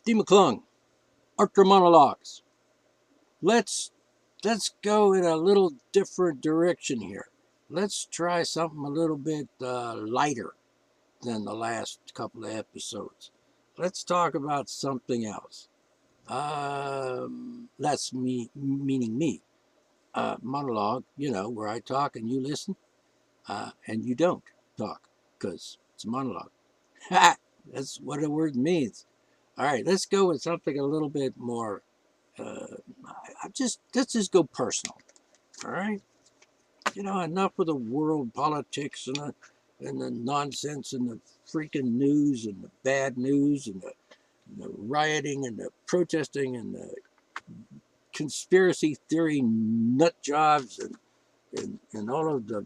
D. McClung, Ultra Monologues. Let's go in a little different direction here. Let's try something a little bit lighter than the last couple of episodes. Let's talk about something else. That's me, meaning me. Monologue, where I talk and you listen, and you don't talk because it's a monologue. That's what the word means. All right, let's go with something a little bit more. Let's just go personal. All right, enough with the world politics and the nonsense and the freaking news and the bad news and the rioting and the protesting and the conspiracy theory nut jobs and all of the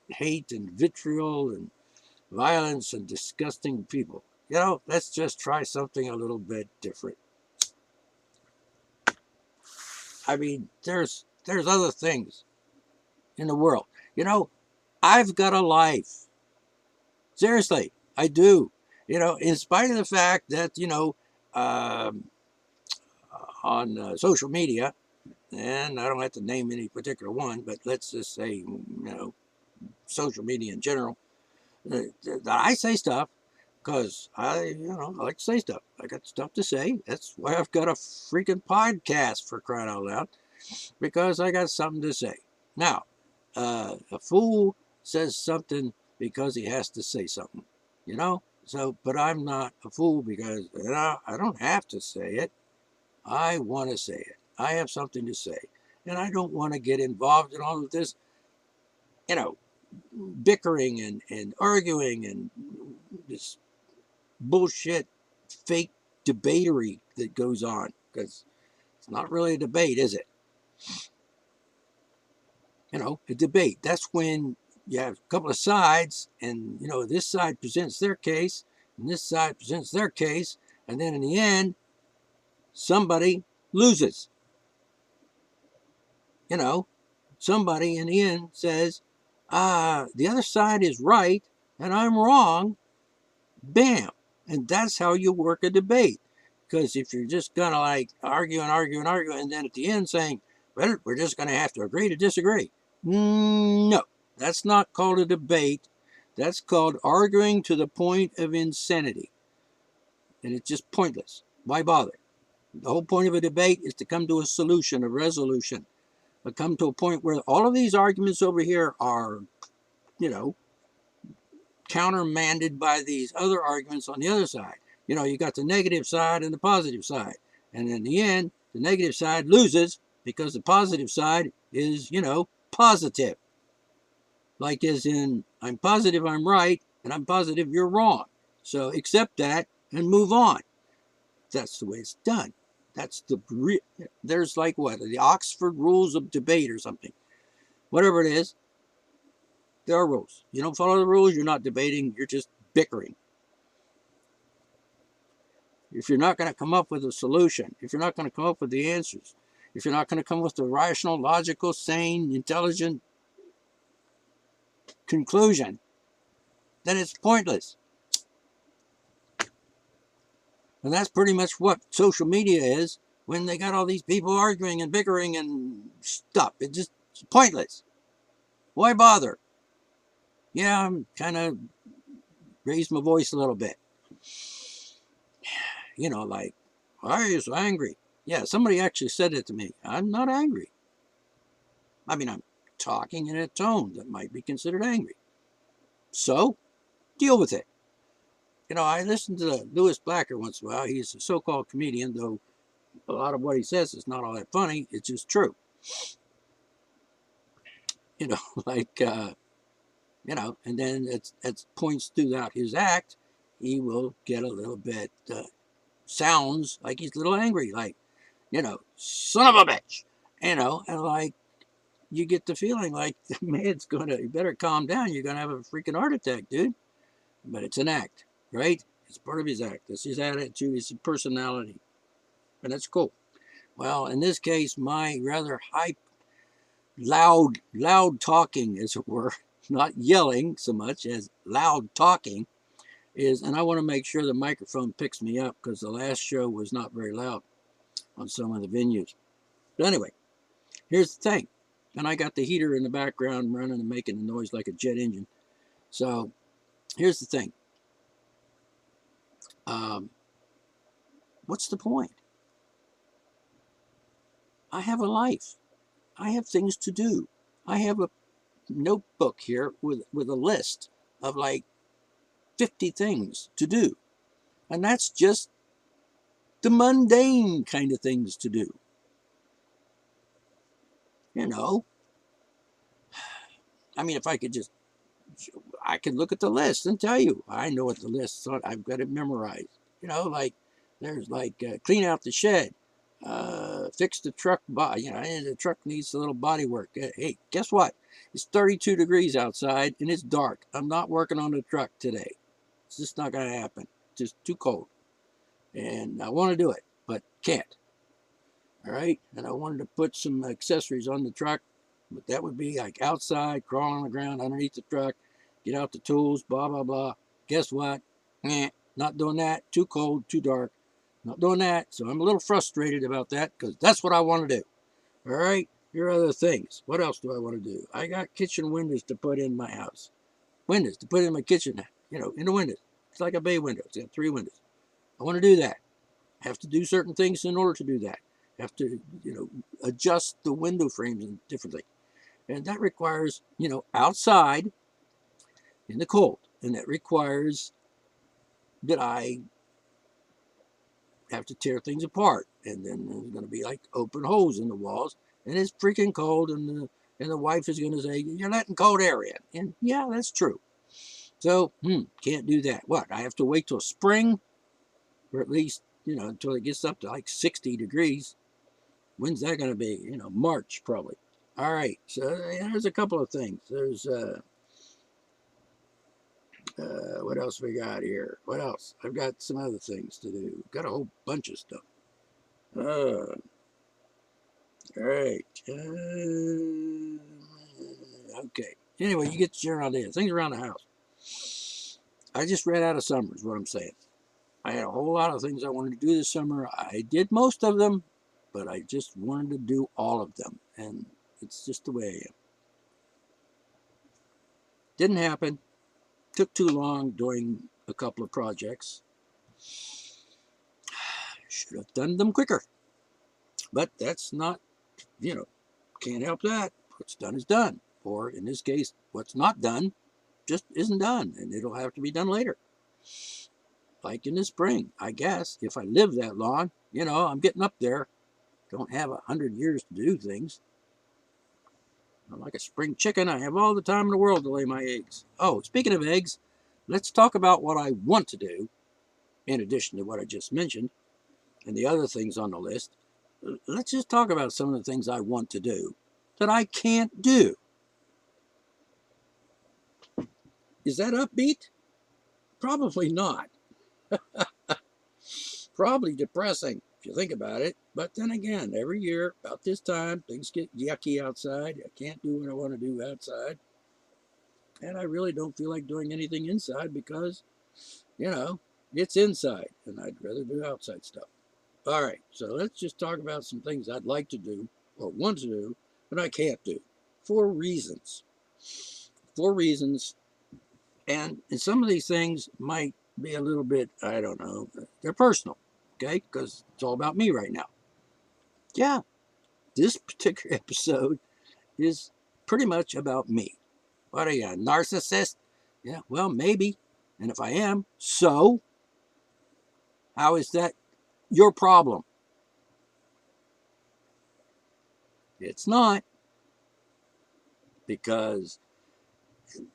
hate and vitriol and violence and disgusting people. Let's just try something a little bit different. I mean, there's other things in the world. I've got a life. Seriously, I do. In spite of the fact that, on social media, and I don't have to name any particular one, but let's just say, social media in general, I say stuff because I like to say stuff. I got stuff to say. That's why I've got a freaking podcast, for crying out loud, because I got something to say. Now, a fool says something because he has to say something, but I'm not a fool because I don't have to say it. I want to say it. I have something to say, and I don't want to get involved in all of this, bickering and arguing and this bullshit fake debatery that goes on, because it's not really a debate, is it? A debate, that's when you have a couple of sides and this side presents their case and this side presents their case, and then in the end somebody loses. Somebody in the end says, the other side is right and I'm wrong. Bam. And that's how you work a debate. Because if you're just going to argue and then at the end saying, well, we're just going to have to agree to disagree. No, that's not called a debate. That's called arguing to the point of insanity. And it's just pointless. Why bother? The whole point of a debate is to come to a solution, a resolution. But come to a point where all of these arguments over here are, countermanded by these other arguments on the other side. You got the negative side and the positive side. And in the end, the negative side loses because the positive side is, positive. Like as in, I'm positive I'm right, and I'm positive you're wrong. So accept that and move on. That's the way it's done. There's the Oxford Rules of Debate or something. Whatever it is, there are rules. You don't follow the rules, you're not debating, you're just bickering. If you're not going to come up with a solution, if you're not going to come up with the answers, if you're not going to come with a rational, logical, sane, intelligent conclusion, then it's pointless. And that's pretty much what social media is when they got all these people arguing and bickering and stuff. It's pointless. Why bother? Yeah, I'm kind of raised my voice a little bit. Why are you so angry? Yeah, somebody actually said it to me. I'm not angry. I mean, I'm talking in a tone that might be considered angry. So, deal with it. I listen to Louis Blacker once in a while. He's a so-called comedian, though a lot of what he says is not all that funny. It's just true. And then at points throughout his act, he will get a little bit, sounds like he's a little angry, son of a bitch, and you get the feeling like the man's you better calm down, you're gonna have a freaking heart attack, dude. But it's an act, right? It's part of his act. That's his attitude, his personality, and that's cool. Well, in this case, my rather loud talking, as it were, not yelling so much as loud talking, is, and I want to make sure the microphone picks me up because the last show was not very loud on some of the venues. But anyway, here's the thing. And I got the heater in the background running and making a noise like a jet engine. So here's the thing. What's the point? I have a life. I have things to do. I have a notebook here with a list of like 50 things to do. And that's just the mundane kind of things to do. You know, I mean, if I could just, I could look at the list and tell you, I know what the list is. I've got it memorized. You know, like there's like clean out the shed, fix the truck body. You know, the truck needs a little body work. Hey, guess what? It's 32 degrees outside and it's dark. I'm not working on the truck today. It's just not going to happen. It's just too cold. And I want to do it, but can't. All right. And I wanted to put some accessories on the truck, but that would be like outside, crawl on the ground underneath the truck, get out the tools, blah, blah, blah. Guess what? Not doing that. Too cold, too dark. Not doing that. So I'm a little frustrated about that because that's what I want to do. All right. Here are other things. What else do I want to do? I got kitchen windows to put in my house. Windows to put in my kitchen, you know, in the windows. It's like a bay window. It's got 3 windows. I want to do that. I have to do certain things in order to do that. I have to, you know, adjust the window frames and different things. And that requires, you know, outside in the cold. And that requires that I have to tear things apart. And then there's going to be like open holes in the walls. And it's freaking cold. And the wife is going to say, you're letting cold air in. And yeah, that's true. So, can't do that. What? I have to wait till spring, or at least, you know, until it gets up to like 60 degrees. When's that going to be? You know, March probably. All right. So there's a couple of things. There's, what else we got here? What else? I've got some other things to do. Got a whole bunch of stuff. All right. Okay. Anyway, you get the general idea. Things around the house. I just ran out of summer is what I'm saying. I had a whole lot of things I wanted to do this summer. I did most of them, but I just wanted to do all of them. And it's just the way I am. Didn't happen. Took too long doing a couple of projects. Should have done them quicker. But that's not, you know, can't help that. What's done is done. Or in this case, what's not done just isn't done. And it'll have to be done later. Like in the spring, I guess, if I live that long, you know, I'm getting up there. Don't have 100 years to do things. I'm like a spring chicken. I have all the time in the world to lay my eggs. Oh, speaking of eggs, let's talk about what I want to do, in addition to what I just mentioned, and the other things on the list. Let's just talk about some of the things I want to do that I can't do. Is that upbeat? Probably not. Probably depressing if you think about it. But then again, every year about this time, things get yucky outside. I can't do what I want to do outside. And I really don't feel like doing anything inside because, you know, it's inside and I'd rather do outside stuff. All right, so let's just talk about some things I'd like to do or want to do, but I can't do. 4 reasons. 4 reasons. And some of these things might be a little bit, I don't know, they're personal, okay? Because it's all about me right now. Yeah, this particular episode is pretty much about me. What are you, a narcissist? Yeah, well, maybe. And if I am, so how is that your problem? It's not. Because,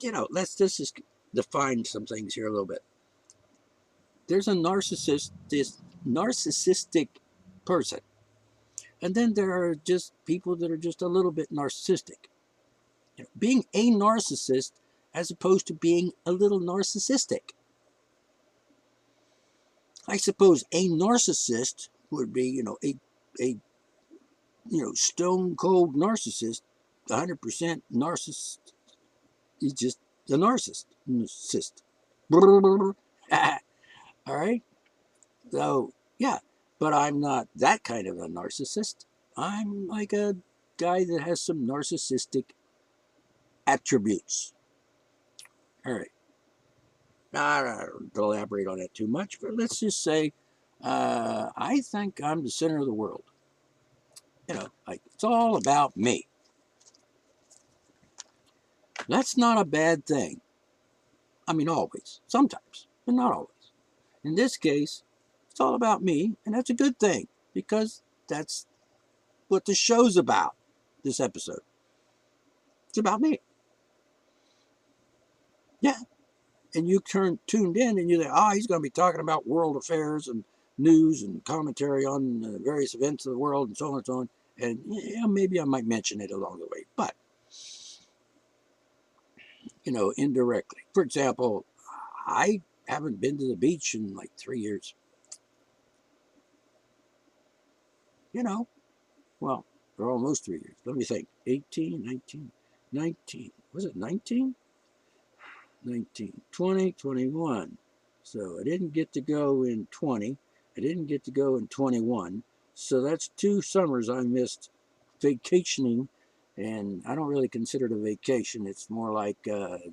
you know, let's just define some things here a little bit. There's a narcissistic person. And then there are just people that are just a little bit narcissistic. You know, being a narcissist as opposed to being a little narcissistic. I suppose a narcissist would be, you know, a stone cold narcissist, 100% narcissist. He's just a narcissist. All right. So, yeah, but I'm not that kind of a narcissist. I'm like a guy that has some narcissistic attributes. All right. Now, I don't elaborate on that too much, but let's just say I think I'm the center of the world. Like it's all about me. That's not a bad thing. I mean, always, sometimes, but not always. In this case, it's all about me, and that's a good thing because that's what the show's about. This episode, it's about me. Yeah, and you tuned in, and you think, oh, he's going to be talking about world affairs and news and commentary on various events of the world and so on and so on. And yeah, maybe I might mention it along the way, but indirectly. For example, I haven't been to the beach in like 3 years. You know, well, for almost 3 years. Let me think. 18, 19, 19. Was it 19? 19, 20, 21. So I didn't get to go in 20. I didn't get to go in 21. So that's 2 summers I missed vacationing. And I don't really consider it a vacation. It's more like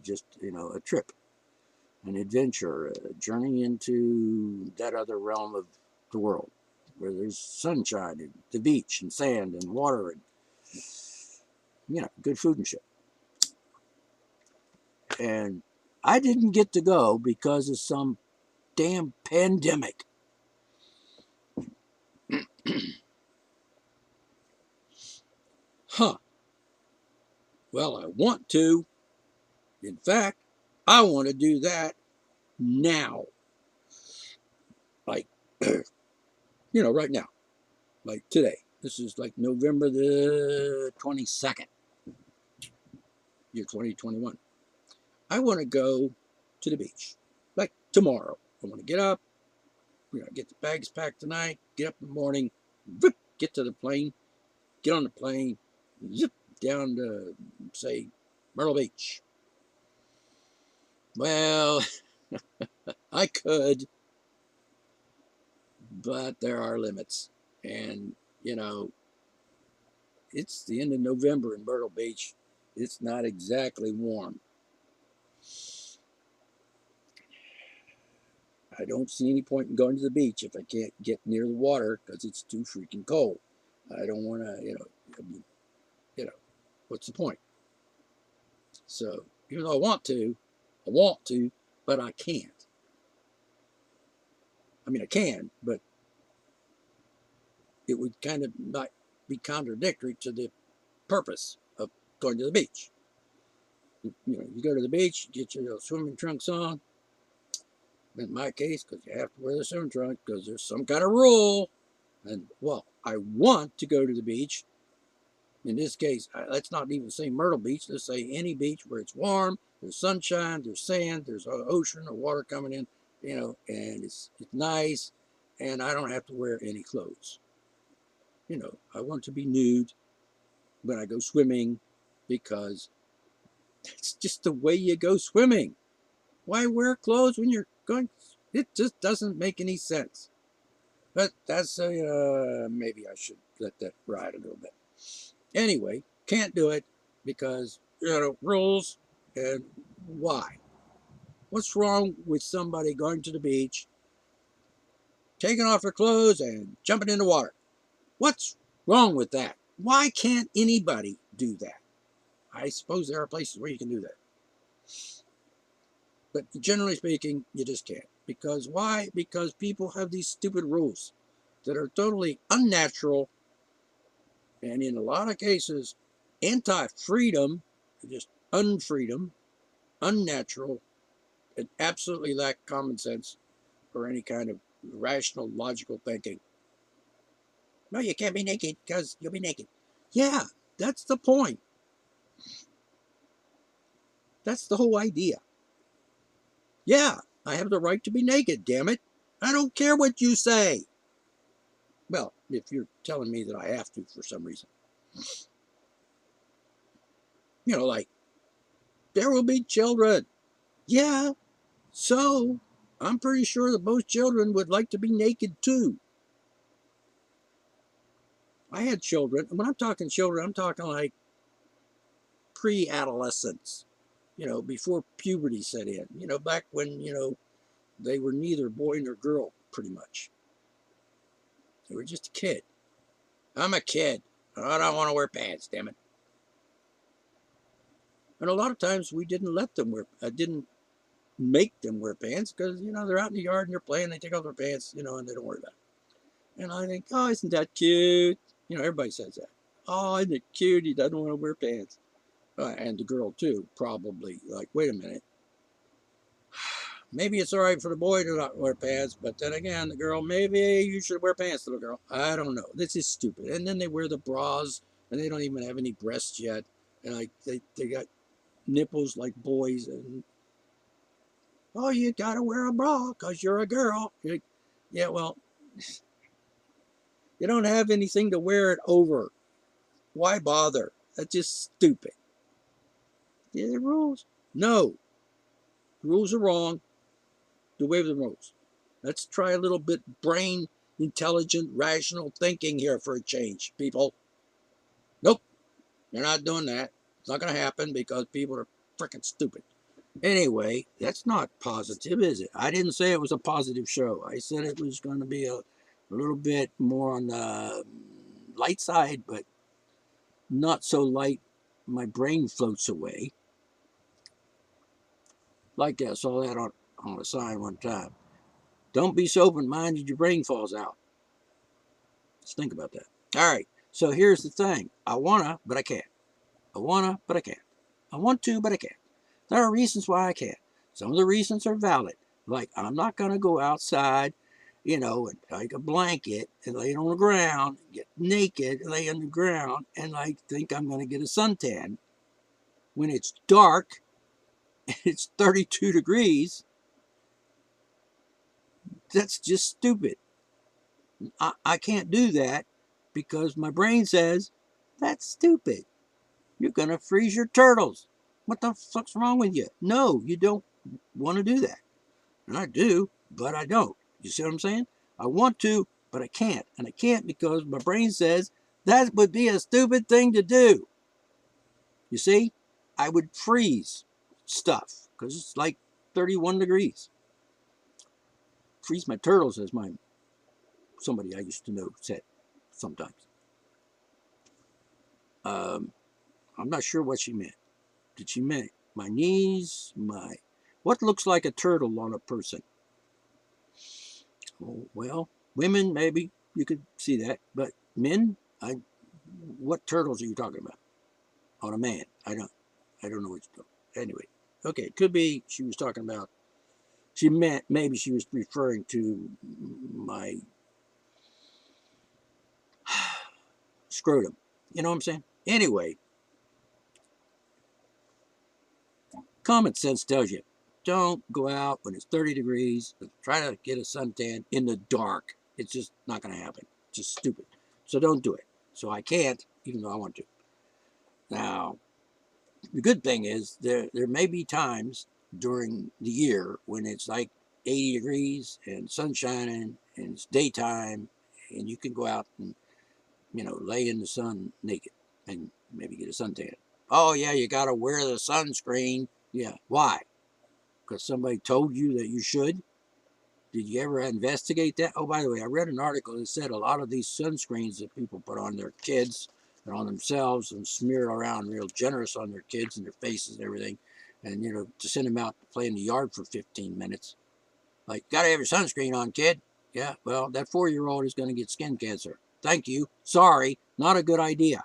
just, a trip, an adventure, a journey into that other realm of the world where there's sunshine and the beach and sand and water and, good food and shit. And I didn't get to go because of some damn pandemic. Huh. Well, I want to. In fact, I want to do that now. Like, right now. Like today. This is like November the 22nd, year 2021. I want to go to the beach. Like tomorrow. I want to get up, get the bags packed tonight, get up in the morning, get to the plane, get on the plane, zip down to, say, Myrtle Beach. Well, I could, but there are limits. And, it's the end of November in Myrtle Beach. It's not exactly warm. I don't see any point in going to the beach if I can't get near the water because it's too freaking cold. I don't want to, what's the point? So, even though I want to, but I can't. I mean, I can, but it would kind of not be contradictory to the purpose of going to the beach. You go to the beach, you get your swimming trunks on. In my case, because you have to wear the swimming trunk because there's some kind of rule. And, well, I want to go to the beach. In this case, let's not even say Myrtle Beach. Let's say any beach where it's warm, there's sunshine, there's sand, there's ocean or water coming in, and it's nice, and I don't have to wear any clothes. I want to be nude when I go swimming because it's just the way you go swimming. Why wear clothes when you're going? It just doesn't make any sense. But that's maybe I should let that ride a little bit. Anyway, can't do it because rules. And why? What's wrong with somebody going to the beach, taking off their clothes and jumping in the water? What's wrong with that? Why can't anybody do that? I suppose there are places where you can do that. But generally speaking, you just can't. Because why? Because people have these stupid rules that are totally unnatural and in a lot of cases anti-freedom, just unfreedom, unnatural, and absolutely lack common sense or any kind of rational, logical thinking. No, you can't be naked because you'll be naked. Yeah, that's the point. That's the whole idea. Yeah, I have the right to be naked, damn it. I don't care what you say. Well, if you're telling me that I have to for some reason. Like, there will be children. Yeah, so I'm pretty sure that most children would like to be naked too. I had children. When I'm talking children, I'm talking like pre-adolescence, before puberty set in, back when, they were neither boy nor girl, pretty much. They were just a kid. I'm a kid. I don't want to wear pants, damn it. And a lot of times we didn't let them wear, didn't make them wear pants because, they're out in the yard and they're playing, they take off their pants, and they don't worry about it. And I think, oh, isn't that cute? Everybody says that. Oh, isn't it cute? He doesn't want to wear pants. And the girl too, probably. Like, wait a minute. Maybe it's all right for the boy to not wear pants, but then again, the girl, maybe you should wear pants, little girl. I don't know. This is stupid. And then they wear the bras, and they don't even have any breasts yet. And like they got nipples like boys. And, oh, you got to wear a bra because you're a girl. You're like, yeah, well, you don't have anything to wear it over. Why bother? That's just stupid. Yeah, the rules. No. The rules are wrong. Do away with the rules. Let's try a little bit brain, intelligent, rational thinking here for a change, people. Nope, you're not doing that. It's not going to happen because people are freaking stupid. Anyway, that's not positive, is it? I didn't say it was a positive show. I said it was going to be a little bit more on the light side, but not so light my brain floats away. Like I saw that on a sign one time. Don't be so open-minded your brain falls out. Let's think about that. All right, so here's the thing. I wanna, but I can't. I wanna, but I can't. I want to, but I can't. There are reasons why I can't. Some of the reasons are valid. Like, I'm not gonna go outside, and take a blanket and lay it on the ground, get naked, and lay on the ground, and think I'm gonna get a suntan when it's dark and it's 32 degrees. That's just stupid. I can't do that because my brain says, that's stupid. You're going to freeze your turtles. What the fuck's wrong with you? No, you don't want to do that. And I do, but I don't. You see what I'm saying? I want to, but I can't. And I can't because my brain says that would be a stupid thing to do. You see? I would freeze stuff because it's like 31 degrees. Freeze my turtles, as somebody I used to know said sometimes. I'm not sure what she meant. Did she mean my knees, what looks like a turtle on a person? Oh, well, women, maybe you could see that, but men, what turtles are you talking about on a man? I don't know what you're talking about. Anyway, okay, it could be she was talking about, maybe she was referring to my scrotum. You know what I'm saying? Anyway, common sense tells you, don't go out when it's 30 degrees. Try to get a suntan in the dark. It's just not going to happen. It's just stupid. So don't do it. So I can't, even though I want to. Now, the good thing is there may be times during the year when it's like 80 degrees and sun shining and it's daytime and you can go out and, lay in the sun naked and maybe get a suntan. Oh, yeah, you got to wear the sunscreen. Yeah, why? Because somebody told you that you should? Did you ever investigate that? Oh, by the way, I read an article that said a lot of these sunscreens that people put on their kids and on themselves and smear around real generous on their kids and their faces and everything, and, to send them out to play in the yard for 15 minutes. Like, got to have your sunscreen on, kid. Yeah, well, that 4-year-old is going to get skin cancer. Thank you. Sorry, not a good idea.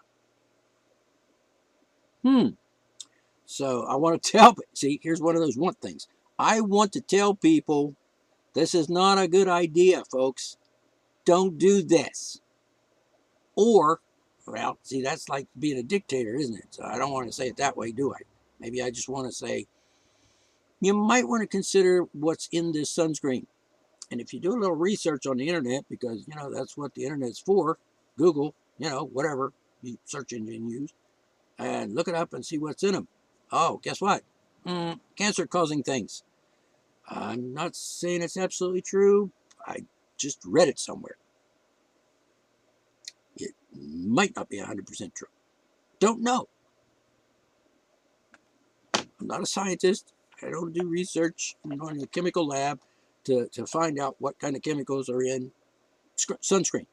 So I want to tell, see, here's one of those want things. I want to tell people this is not a good idea, folks. Don't do this. Or, well, see, that's like being a dictator, isn't it? So I don't want to say it that way, do I? Maybe I just want to say, you might want to consider what's in this sunscreen. And if you do a little research on the internet, because, that's what the internet's for, Google, whatever you search engine use, and look it up and see what's in them. Oh, guess what? Cancer-causing things. I'm not saying it's absolutely true. I just read it somewhere. It might not be 100% true. Don't know. I'm not a scientist. I don't do research in a chemical lab to find out what kind of chemicals are in sunscreen.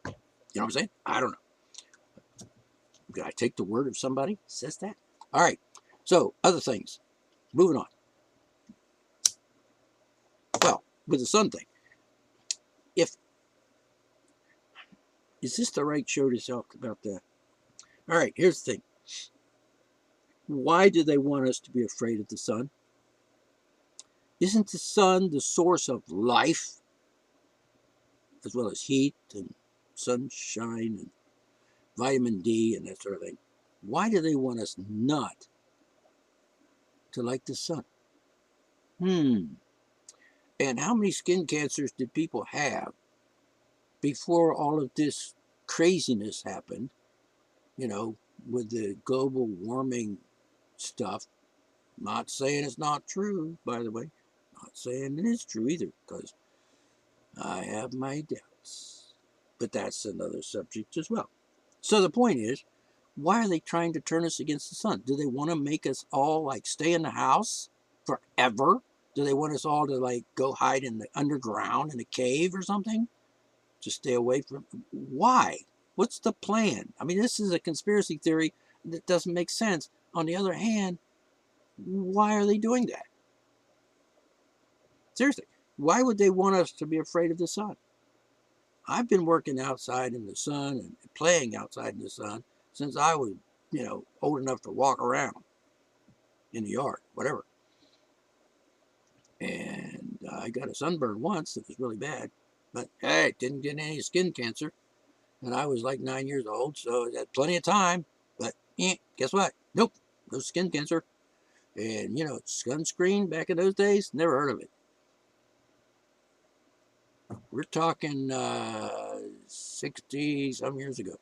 You know what I'm saying? I don't know. Did I take the word of somebody who says that? All right. So, other things. Moving on. Well, with the sun thing. Is this the right show to talk about that? All right, here's the thing. Why do they want us to be afraid of the sun? Isn't the sun the source of life, as well as heat and sunshine and vitamin D and that sort of thing? Why do they want us not to like the sun? And how many skin cancers did people have before all of this craziness happened? You know, with the global warming stuff. Not saying it's not true, by the way. Not saying it is true either, because I have my doubts. But that's another subject as well. So the point is, why are they trying to turn us against the sun? Do they want to make us all like stay in the house forever? Do they want us all to like go hide in the underground in a cave or something? To stay away from. Why? What's the plan? I mean, this is a conspiracy theory that doesn't make sense. On the other hand, why are they doing that? Seriously, why would they want us to be afraid of the sun? I've been working outside in the sun and playing outside in the sun since I was, old enough to walk around in the yard, whatever. And I got a sunburn once that was really bad, but hey, didn't get any skin cancer. And I was like 9 years old, so I had plenty of time. But guess what? Nope, no skin cancer. And, sunscreen back in those days, never heard of it. We're talking 60 some years ago.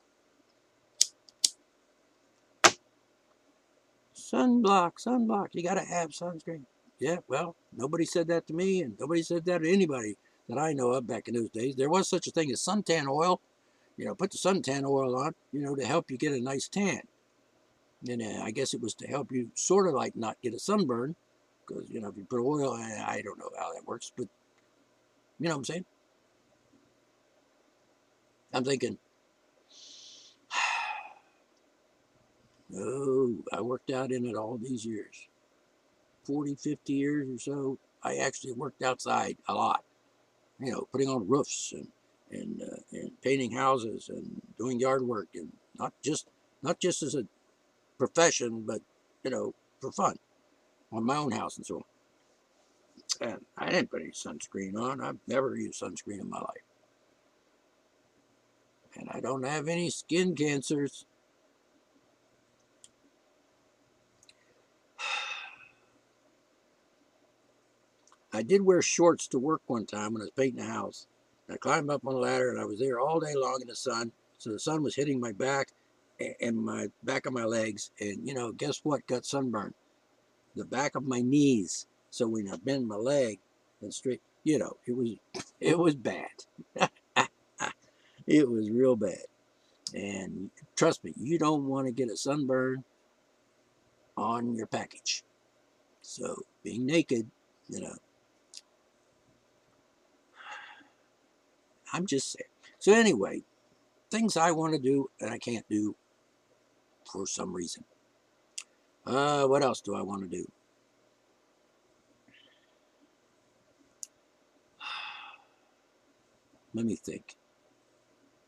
Sunblock. You got to have sunscreen. Yeah, well, nobody said that to me, and nobody said that to anybody that I know of back in those days. There was such a thing as suntan oil. Put the suntan oil on, to help you get a nice tan. And I guess it was to help you sort of like not get a sunburn, because, if you put oil, I don't know how that works, but you know what I'm saying? I'm thinking, no, I worked out in it all these years. 40, 50 years or so, I actually worked outside a lot. Putting on roofs and painting houses and doing yard work, and not just as a profession, but for fun on my own house and so on. And I didn't put any sunscreen on. I've never used sunscreen in my life. And I don't have any skin cancers. I did wear shorts to work one time when I was painting a house. I climbed up on a ladder and I was there all day long in the sun. So the sun was hitting my back and my back of my legs. And, guess what got sunburned? The back of my knees. So when I bend my leg and straight, it was bad. It was real bad. And trust me, you don't want to get a sunburn on your package. So being naked, I'm just saying. So anyway, things I want to do and I can't do for some reason. What else do I want to do? Let me think.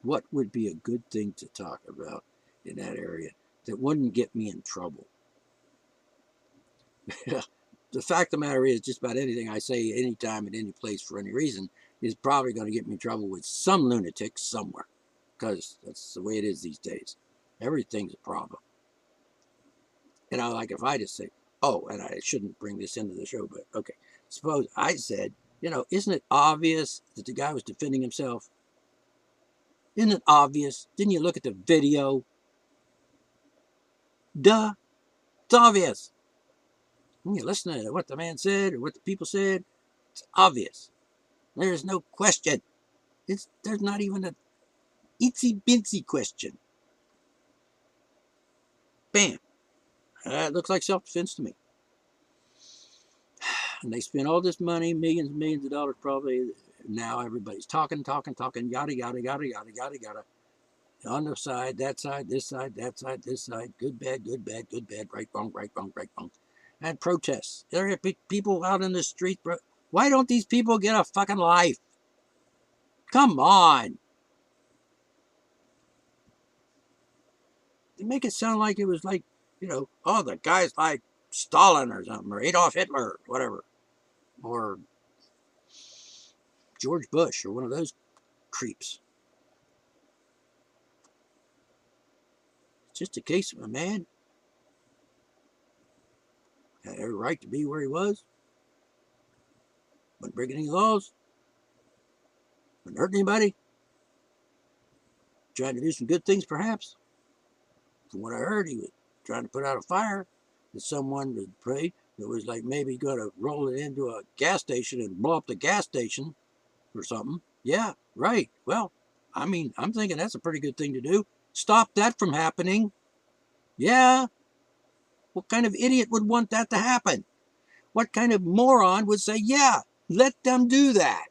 What would be a good thing to talk about in that area that wouldn't get me in trouble? The fact of the matter is, just about anything I say anytime in any place for any reason is probably going to get me in trouble with some lunatic somewhere, because that's the way it is these days. Everything's a problem. Like if I just say, oh, and I shouldn't bring this into the show, but okay. Suppose I said, isn't it obvious that the guy was defending himself? Isn't it obvious? Didn't you look at the video? Duh. It's obvious. When you listen to what the man said or what the people said, it's obvious. There's no question. There's not even a itsy bitsy question. Bam. That looks like self-defense to me. And they spend all this money, millions and millions of dollars probably. Now everybody's talking, yada, yada, yada, yada, yada, yada. On the side, that side, this side, that side, this side. Good, bad, good, bad, good, bad, right, wrong, right, wrong, right, wrong. And protests. There are people out in the street. Why don't these people get a fucking life? Come on. They make it sound like it was like, oh, the guy's like Stalin or something, or Adolf Hitler, whatever. Or George Bush, or one of those creeps. It's just a case of a man had every right to be where he was. Wasn't breaking any laws. Wasn't hurting anybody. Trying to do some good things, perhaps. From what I heard, he was trying to put out a fire that someone would pray that was like maybe going to roll it into a gas station and blow up the gas station or something. Yeah, right. Well, I mean, I'm thinking that's a pretty good thing to do. Stop that from happening. Yeah. What kind of idiot would want that to happen? What kind of moron would say, yeah, let them do that?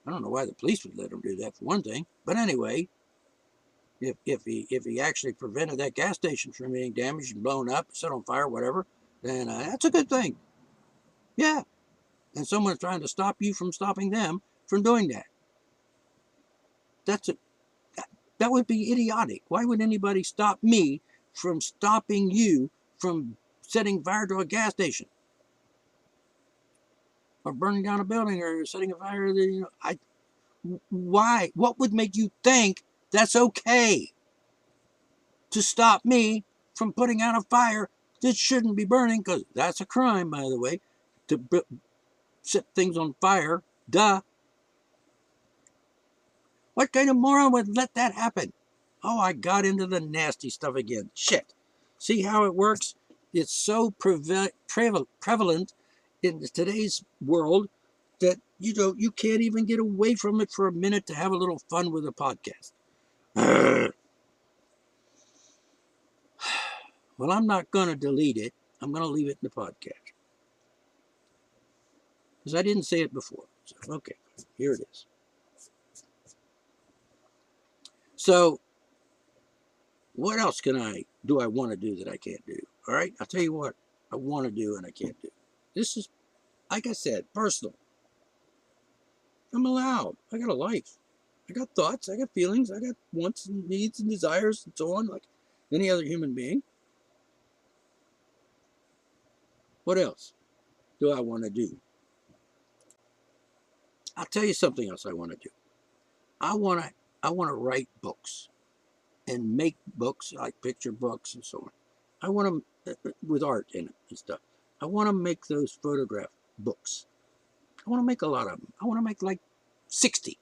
I don't know why the police would let them do that, for one thing. But anyway, if he actually prevented that gas station from being damaged and blown up, set on fire, whatever, then that's a good thing. Yeah. And someone's trying to stop you from stopping them from doing that. That would be idiotic. Why would anybody stop me from stopping you from setting fire to a gas station? Or burning down a building or setting a fire to, why? What would make you think that's okay to stop me from putting out a fire that shouldn't be burning? Because that's a crime, by the way, to set things on fire. Duh. What kind of moron would let that happen? Oh, I got into the nasty stuff again. Shit. See how it works? It's so prevalent in today's world that you can't even get away from it for a minute to have a little fun with a podcast. Well, I'm not going to delete it. I'm going to leave it in the podcast. Because I didn't say it before. So, okay, here it is. So, what else do I want to do that I can't do? All right, I'll tell you what I want to do and I can't do. This is, like I said, personal. I'm allowed. I got a life. I got thoughts. I got feelings. I got wants and needs and desires and so on, like any other human being. What else do I want to do? I'll tell you something else I want to do. I want to write books and make books, like picture books and so on. I want to, with art in it and stuff. I want to make those photograph books. I want to make a lot of them. I want to make like 60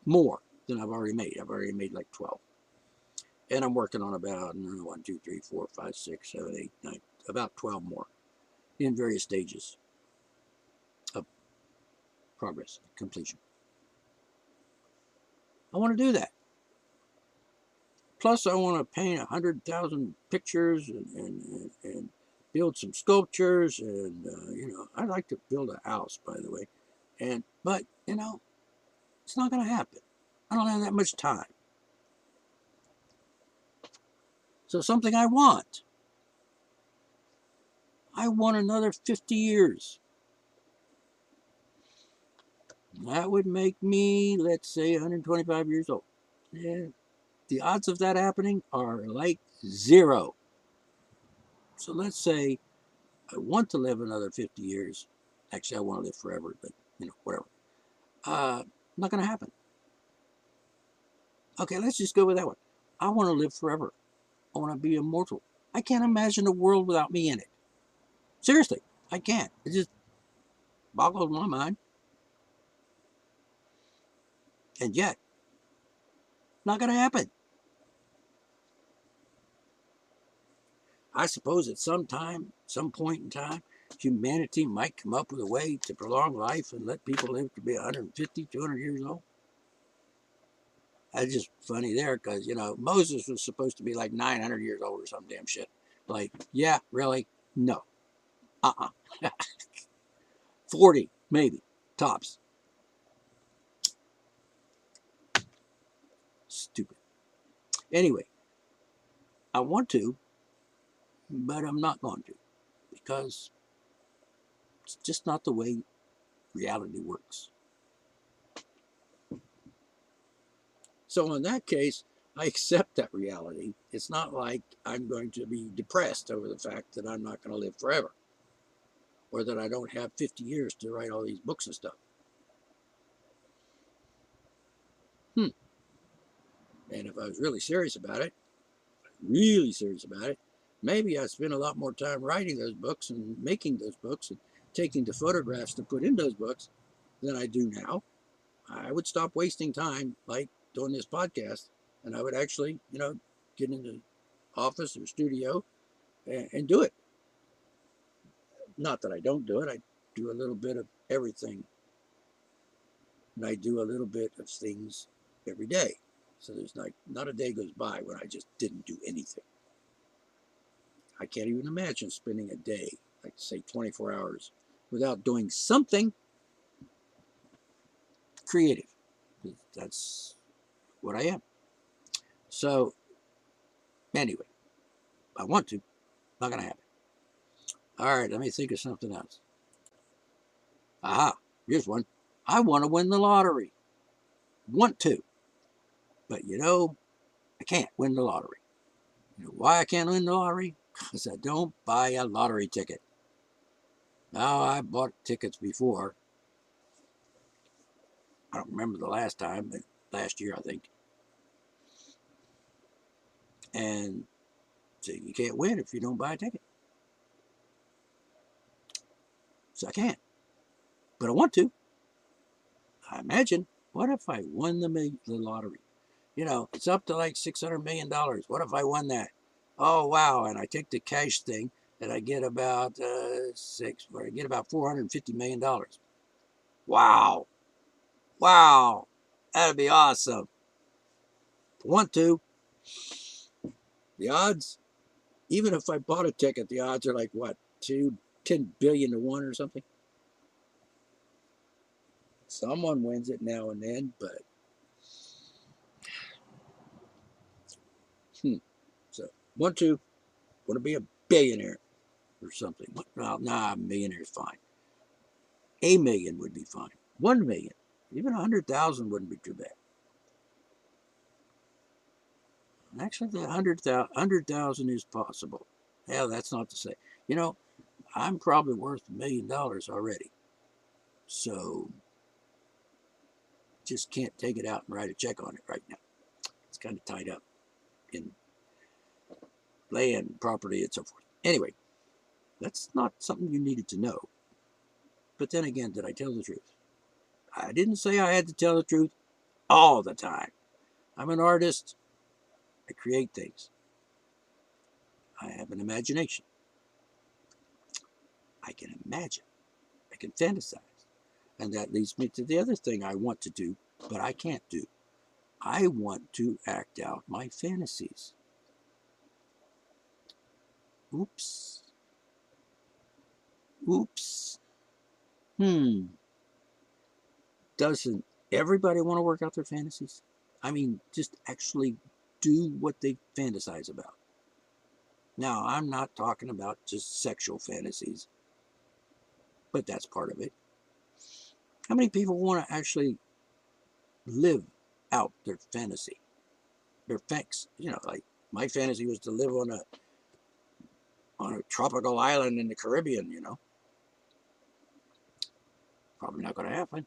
more than I've already made. I've already made like 12. And I'm working on about 1, 2, 3, 4, 5, 6, 7, 8, 9, about 12 more in various stages of progress, completion. I want to do that. Plus, I want to paint 100,000 pictures and build some sculptures. And, I'd like to build a house, by the way. But, it's not going to happen. I don't have that much time. So something I want another 50 years. That would make me, let's say, 125 years old. Yeah, the odds of that happening are like 0. So let's say I want to live another 50 years. Actually, I want to live forever, but, whatever. Not going to happen. Okay, let's just go with that one. I want to live forever. I want to be immortal. I can't imagine a world without me in it. Seriously, I can't. It just boggles my mind. And yet, not going to happen. I suppose at some point in time, humanity might come up with a way to prolong life and let people live to be 150, 200 years old. That's just funny there because, Moses was supposed to be like 900 years old or some damn shit. Like, yeah, really? No. 40, maybe, tops. Stupid. Anyway, I want to, but I'm not going to because it's just not the way reality works. So in that case, I accept that reality. It's not like I'm going to be depressed over the fact that I'm not going to live forever or that I don't have 50 years to write all these books and stuff. And if I was really serious about it, maybe I'd spend a lot more time writing those books and making those books and taking the photographs to put in those books than I do now. I would stop wasting time like doing this podcast, and I would actually, get in the office or studio and do it. Not that I don't do it. I do a little bit of everything. And I do a little bit of things every day. So there's not a day goes by when I just didn't do anything. I can't even imagine spending a day, like say 24 hours, without doing something creative. That's what I am. So anyway, I want to, not going to happen. All right, let me think of something else. Aha, here's one. I want to win the lottery. Want to. But I can't win the lottery. You know why I can't win the lottery? Because I don't buy a lottery ticket. Now, I bought tickets before. I don't remember the last time, but last year, I think. And so you can't win if you don't buy a ticket. So I can't. But I want to. I imagine, what if I won the lottery? It's up to like $600 million. What if I won that? Oh, wow. And I take the cash thing and I get about $450 million. Wow. Wow. That'd be awesome. Want to. The odds, even if I bought a ticket, the odds are like what, 10 billion to 1 or something? Someone wins it now and then, but so want to be a billionaire or something. Well, a millionaire is fine. A million would be fine. 1 million, even 100,000 wouldn't be too bad. Actually, the 100,000 is possible. Hell, that's not to say. I'm probably worth $1 million already. So just can't take it out and write a check on it right now. It's kind of tied up in land, property, and so forth. Anyway, that's not something you needed to know. But then again, did I tell the truth? I didn't say I had to tell the truth all the time. I'm an artist. I create things. I have an imagination. I can imagine. I can fantasize. And that leads me to the other thing I want to do, but I can't do. I want to act out my fantasies. Oops. Doesn't everybody want to work out their fantasies? I mean, just actually do what they fantasize about. Now, I'm not talking about just sexual fantasies, but that's part of it. How many people want to actually live out their fantasy? Their fangs, like my fantasy was to live on a tropical island in the Caribbean, Probably not going to happen.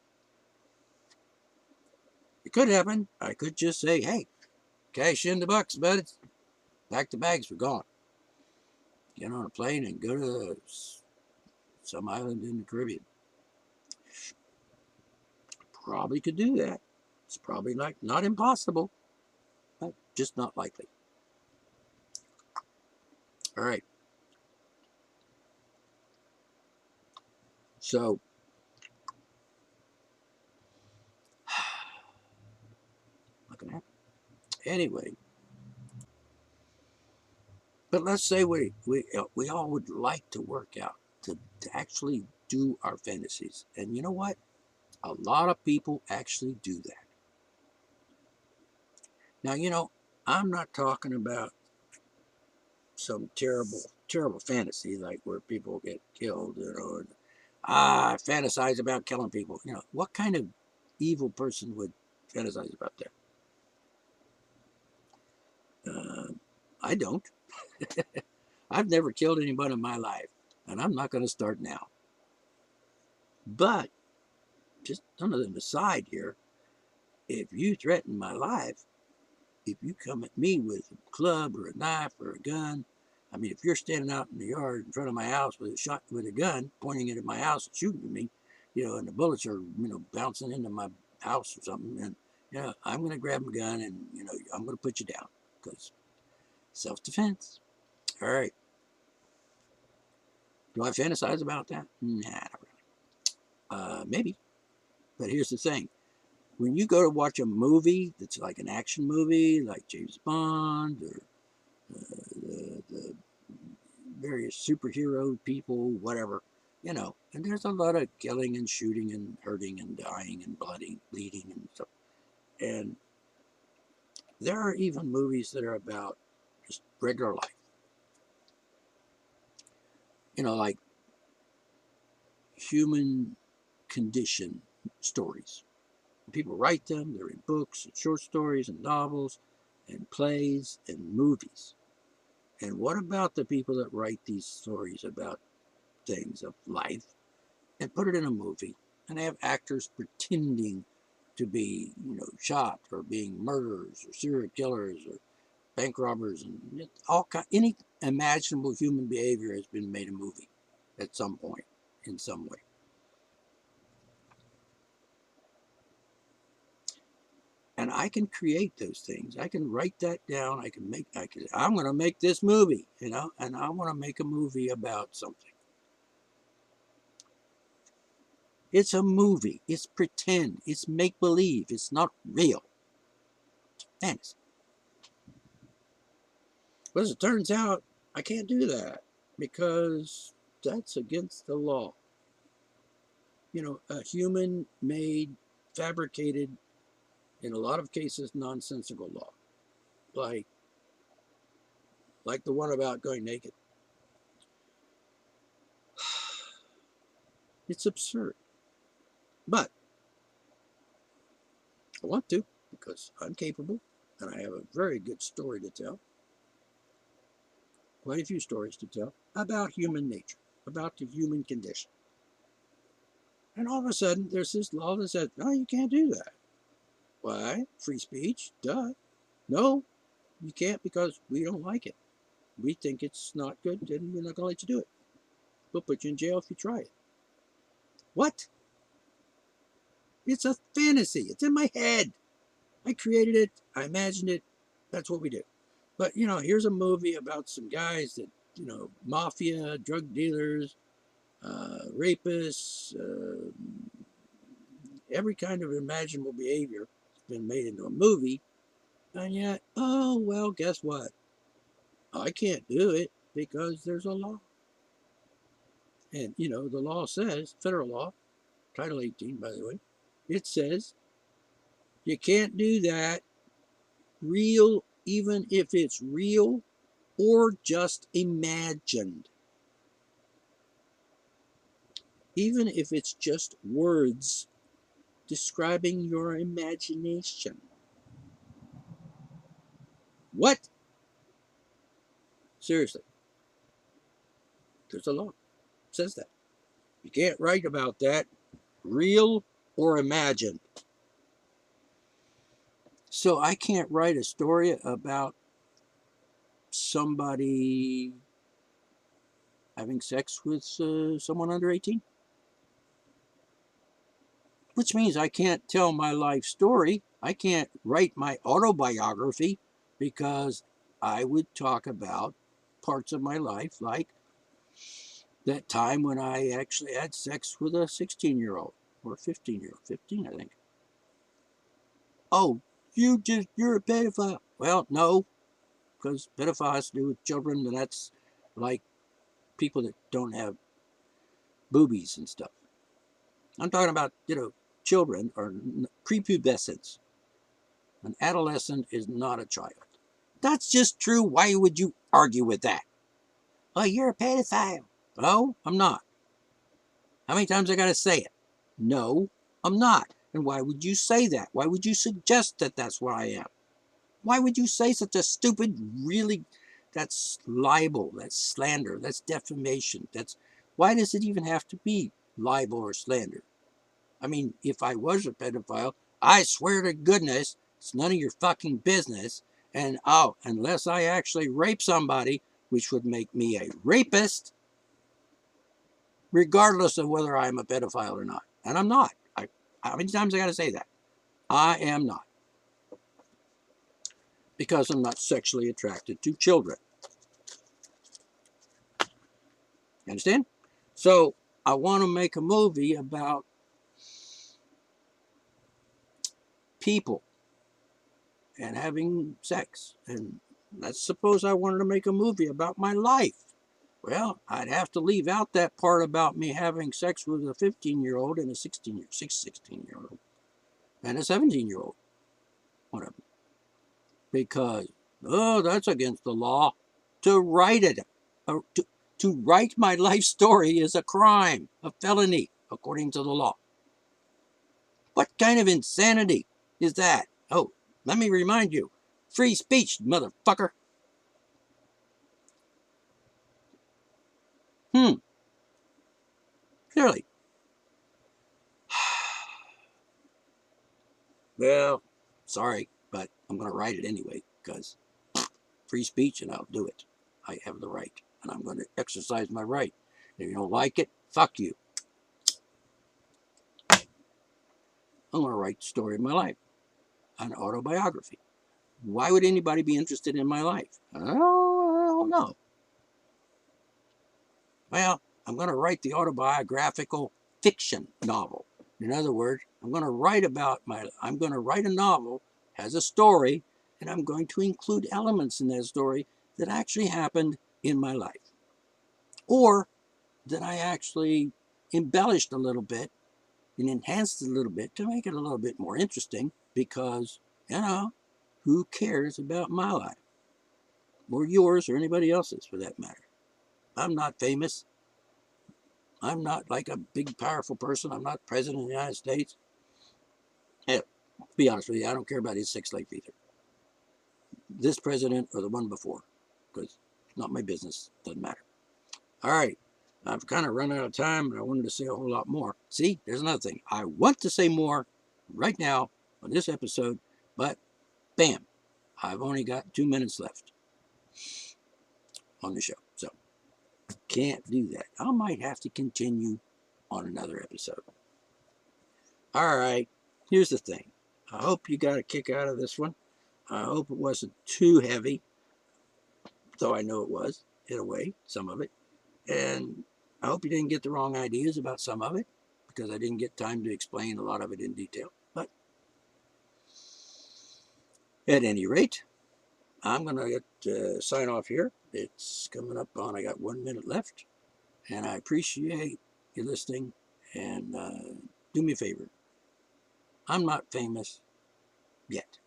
It could happen. I could just say, hey, cash in the bucks, bud. Pack the bags, we're gone. Get on a plane and go to some island in the Caribbean. Probably could do that. It's probably not impossible, but just not likely. All right. So, not gonna happen. Anyway, but let's say we all would like to work out to actually do our fantasies. And you know what? A lot of people actually do that. Now, I'm not talking about some terrible fantasy like where people get killed, and I fantasize about killing people. What kind of evil person would fantasize about that? I don't. I've never killed anyone in my life, and I'm not going to start now. But just none of them aside here, if you threaten my life, if you come at me with a club or a knife or a gun, I mean, if you're standing out in the yard in front of my house with a gun, pointing it at my house and shooting at me, and the bullets are, bouncing into my house or something, and I'm going to grab my gun and I'm going to put you down because self-defense. All right. Do I fantasize about that? Nah, not really. Maybe. But here's the thing. When you go to watch a movie that's like an action movie, like James Bond or the various superhero people, whatever, and there's a lot of killing and shooting and hurting and dying and bleeding and stuff. And there are even movies that are about just regular life. Like human condition stories. People write them, they're in books and short stories and novels and plays and movies. And what about the people that write these stories about things of life and put it in a movie and they have actors pretending to be, shot or being murderers or serial killers or bank robbers and any imaginable human behavior has been made a movie at some point in some way. And I can create those things. I can write that down. I'm going to make this movie, and I want to make a movie about something. It's a movie. It's pretend. It's make believe. It's not real. It's fantasy. But as it turns out, I can't do that because that's against the law. A human made, fabricated, in a lot of cases, nonsensical law. Like the one about going naked. It's absurd. But I want to because I'm capable and I have a very good story to tell. Quite a few stories to tell about human nature, about the human condition. And all of a sudden, there's this law that says, no, you can't do that. Why? Free speech? Duh. No, you can't because we don't like it. We think it's not good, and we're not going to let you do it. We'll put you in jail if you try it. What? It's a fantasy. It's in my head. I created it. I imagined it. That's what we do. But, here's a movie about some guys that, mafia, drug dealers, rapists, every kind of imaginable behavior has been made into a movie. And yet, oh, well, guess what? I can't do it because there's a law. And, the law says, federal law, Title 18, by the way, it says you can't do that real, even if it's real or just imagined. Even if it's just words describing your imagination. What? Seriously. There's a law. It says that. You can't write about that, real or imagined. So I can't write a story about somebody having sex with someone under 18. Which means I can't tell my life story. I can't write my autobiography because I would talk about parts of my life like that time when I actually had sex with a 16-year-old or 15-year-old, 15, I think. Oh, you're a pedophile. Well, no, because pedophile has to do with children, and that's like people that don't have boobies and stuff. I'm talking about, children or prepubescents. An adolescent is not a child. That's just true. Why would you argue with that? Oh, you're a pedophile. Oh, I'm not. How many times I got to say it? No, I'm not. And why would you say that? Why would you suggest that that's what I am? Why would you say such a stupid, really, that's libel, that's slander, that's defamation, why does it even have to be libel or slander? I mean, if I was a pedophile, I swear to goodness, it's none of your fucking business. And unless I actually rape somebody, which would make me a rapist, regardless of whether I'm a pedophile or not. And I'm not. How many times I got to say that? I am not. Because I'm not sexually attracted to children. You understand? So I want to make a movie about people and having sex. And let's suppose I wanted to make a movie about my life. Well, I'd have to leave out that part about me having sex with a 15-year-old and a 16-year-old and a 17-year-old. One of them. Because, that's against the law. To write it, to write my life story is a crime, a felony, according to the law. What kind of insanity is that? Oh, let me remind you, free speech, motherfucker. Clearly. Well, sorry, but I'm going to write it anyway, because free speech, and I'll do it. I have the right, and I'm going to exercise my right. If you don't like it, fuck you. I'm going to write the story of my life, an autobiography. Why would anybody be interested in my life? I don't know. Well, I'm going to write the autobiographical fiction novel. In other words, I'm going to write a novel, has a story, and I'm going to include elements in that story that actually happened in my life. Or that I actually embellished a little bit and enhanced it a little bit to make it a little bit more interesting, because, who cares about my life? Or yours, or anybody else's for that matter. I'm not famous. I'm not like a big, powerful person. I'm not president of the United States. Hell, to be honest with you, I don't care about his sex life either. This president or the one before, because it's not my business. Doesn't matter. All right. I've kind of run out of time, but I wanted to say a whole lot more. See, there's another thing. I want to say more right now on this episode, but bam, I've only got 2 minutes left on the show. So can't do that. I might have to continue on another episode. All right, here's the thing. I hope you got a kick out of this one. I hope it wasn't too heavy, though I know it was, in a way, some of it. And I hope you didn't get the wrong ideas about some of it, because I didn't get time to explain a lot of it in detail. But at any rate, I'm going to sign off here. It's coming up on, I got 1 minute left. And I appreciate you listening. And do me a favor. I'm not famous yet.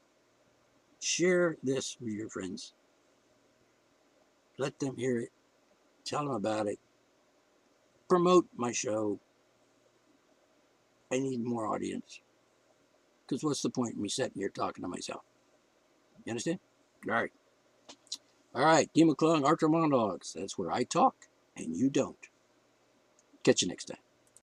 Share this with your friends. Let them hear it. Tell them about it. Promote my show. I need more audience. Because what's the point in me sitting here talking to myself? You understand? All right. All right. Demon Clung, Archer Monologues. That's where I talk and you don't. Catch you next time.